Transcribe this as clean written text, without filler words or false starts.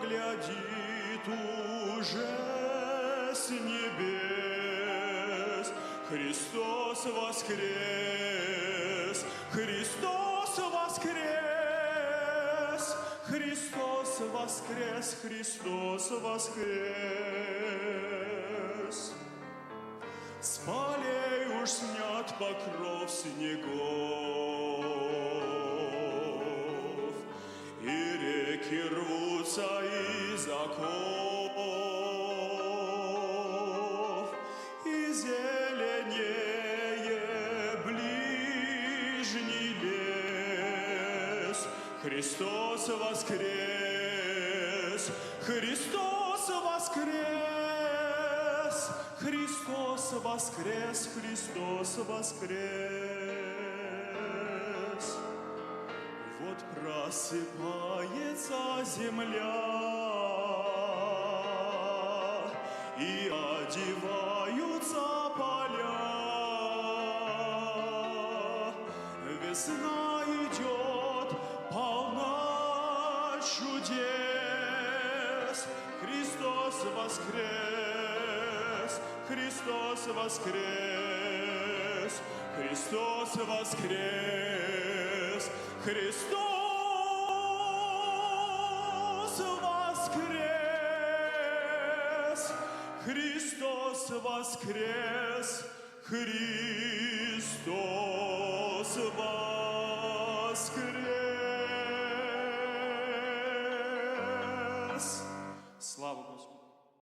глядит уже с небес. Христос воскрес! Христос воскрес! Христос воскрес! Христос воскрес! С полей уж снят покров снегов, и реки рвутся из оков, и зеленее ближний лес. Христос воскрес! Христос воскрес! Христос воскрес! Христос воскрес! Вот просыпается земля, и одеваются поля. Весна идет, полна чудес. Христос воскрес! Христос воскрес! Христос воскрес! Христос воскрес! Христос воскрес! Христос воскрес!